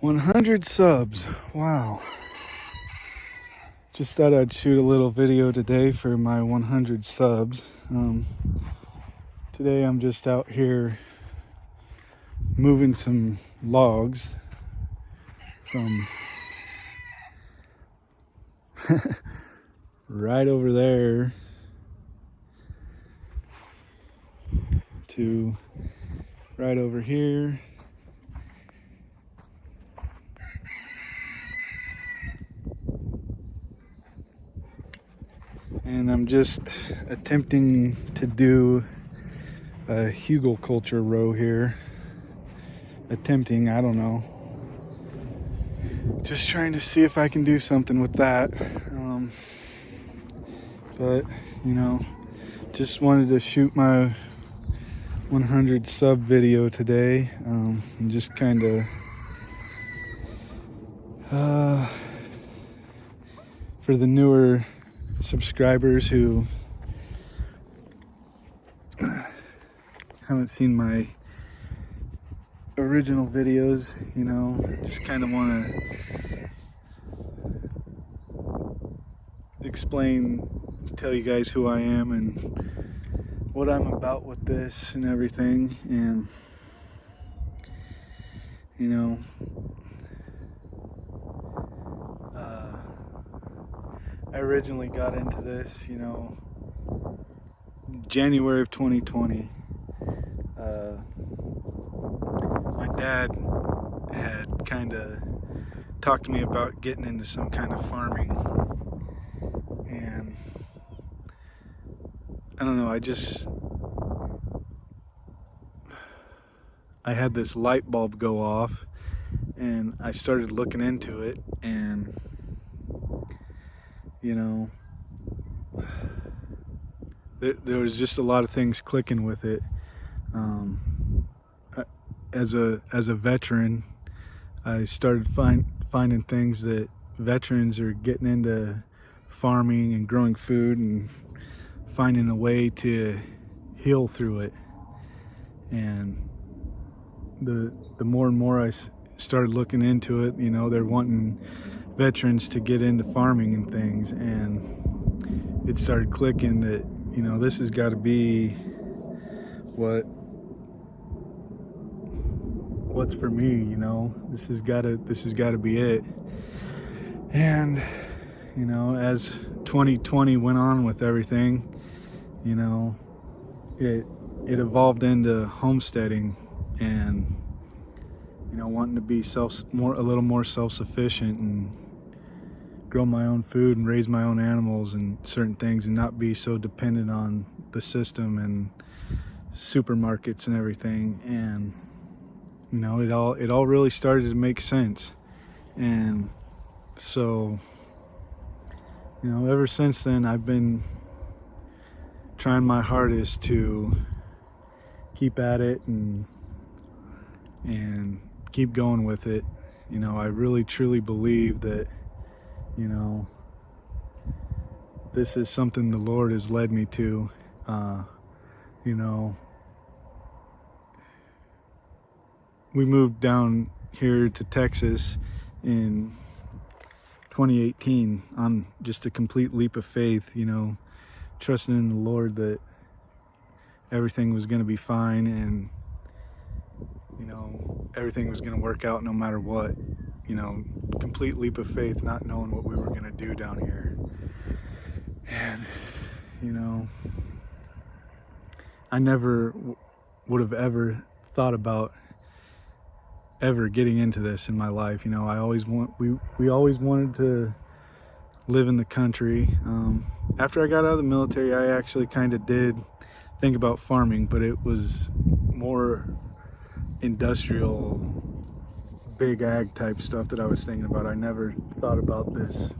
100 subs. Wow. Just thought I'd shoot a little video today for my 100 subs. Today I'm just out here moving some logs from right over there to right over here. And I'm just attempting to do a hugelkultur row here. Attempting, I don't know. Just trying to see if I can do something with that. But, just wanted to shoot my 100 sub video today. And just kind of, for the newer subscribers who haven't seen my original videos, just kind of want to tell you guys who I am and what I'm about with this and everything. And I originally got into this, January of 2020. My dad had kind of talked to me about getting into some kind of farming, and I don't know, I had this light bulb go off, and I started looking into it, and there was just a lot of things clicking with it. As a veteran, I started finding things that veterans are getting into farming and growing food and finding a way to heal through it. And the more and more I started looking into it, they're wanting veterans to get into farming and things, and it started clicking that this has got to be what's for me. This has got to be it. And as 2020 went on with everything, it evolved into homesteading and wanting to be a little more self-sufficient and grow my own food and raise my own animals and certain things, and not be so dependent on the system and supermarkets and everything. And it all really started to make sense. And so ever since then I've been trying my hardest to keep at it and keep going with it. I really truly believe that this is something the Lord has led me to. We moved down here to Texas in 2018 on just a complete leap of faith, trusting in the Lord that everything was going to be fine, and everything was going to work out no matter what. Complete leap of faith, not knowing what we were going to do down here. And I never would have ever thought about ever getting into this in my life. We always wanted to live in the country. After I got out of the military, I actually kind of did think about farming, but it was more industrial, big ag type stuff that I was thinking about. I never thought about this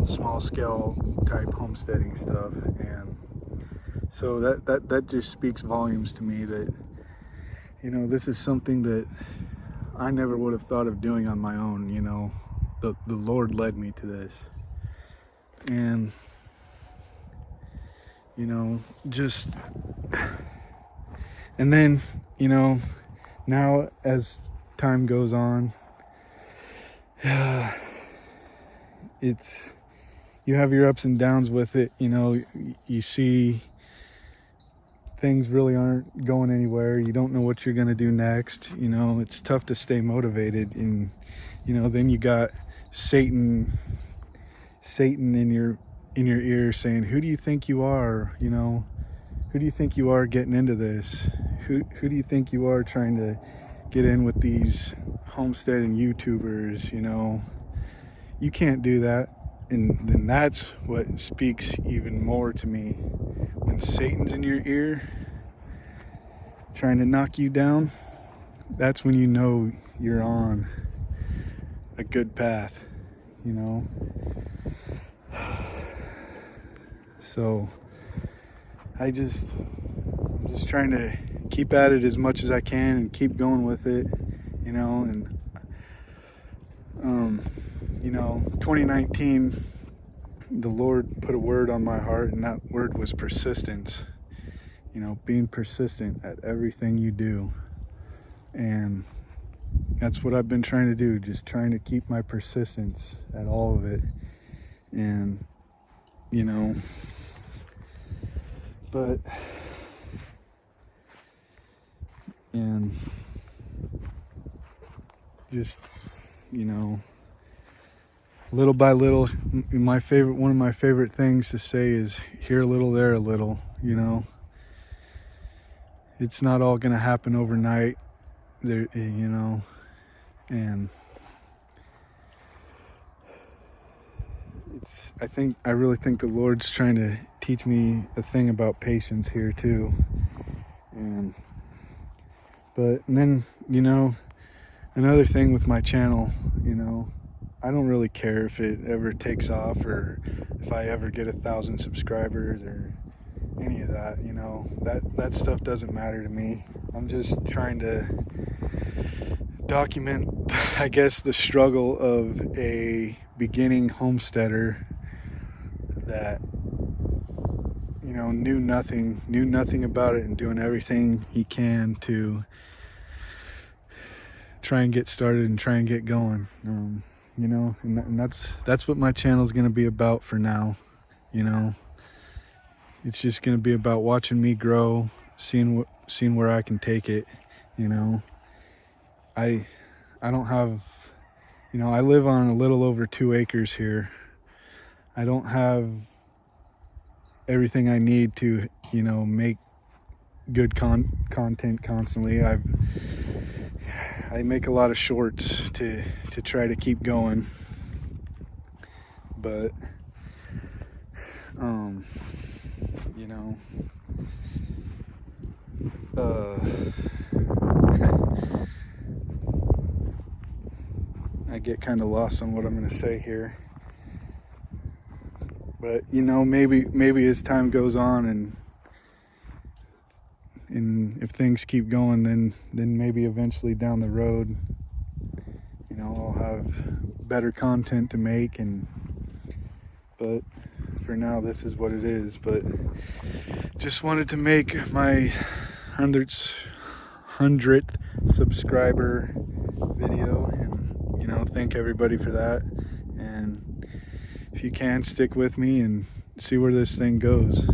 small scale type homesteading stuff. And so that just speaks volumes to me that this is something that I never would have thought of doing on my own. The Lord led me to this. And and then now as time goes on, it's, you have your ups and downs with it. You know, you see things really aren't going anywhere. You don't know what you're going to do next. You know, it's tough to stay motivated. And, you know, then you got Satan in your ear saying, who do you think you are? You know, who do you think you are getting into this? Who do you think you are trying to get in with these homesteading YouTubers? You know, you can't do that. And that's what speaks even more to me. When Satan's in your ear trying to knock you down, that's when you know you're on a good path, you know. So I'm just trying to keep at it as much as I can and keep going with it, you know. And you know, 2019, the Lord put a word on my heart, and that word was persistence. You know, being persistent at everything you do. And that's what I've been trying to do, just trying to keep my persistence at all of it. And, you know, and just, you know, little by little, one of my favorite things to say is here a little, there a little, you know. It's not all gonna happen overnight, there, you know, and I really think the Lord's trying to teach me a thing about patience here too. And then, you know, another thing with my channel, you know, I don't really care if it ever takes off or if I ever get 1,000 subscribers or any of that, you know. That stuff doesn't matter to me. I'm just trying to document, I guess, the struggle of a beginning homesteader that, you know, knew nothing about it and doing everything he can to try and get started and try and get going. You know, and that's what my channel is going to be about for now. You know, it's just going to be about watching me grow, seeing where I can take it. You know, I don't have, you know, I live on a little over 2 acres here. I don't have everything I need to, you know, make good content constantly. I make a lot of shorts to try to keep going, but you know, I get kind of lost on what I'm going to say here. But, you know, maybe as time goes on and if things keep going, then maybe eventually down the road, you know, I'll have better content to make. But for now, this is what it is. But just wanted to make my 100th subscriber video, and, you know, thank everybody for that. And if you can, stick with me and see where this thing goes.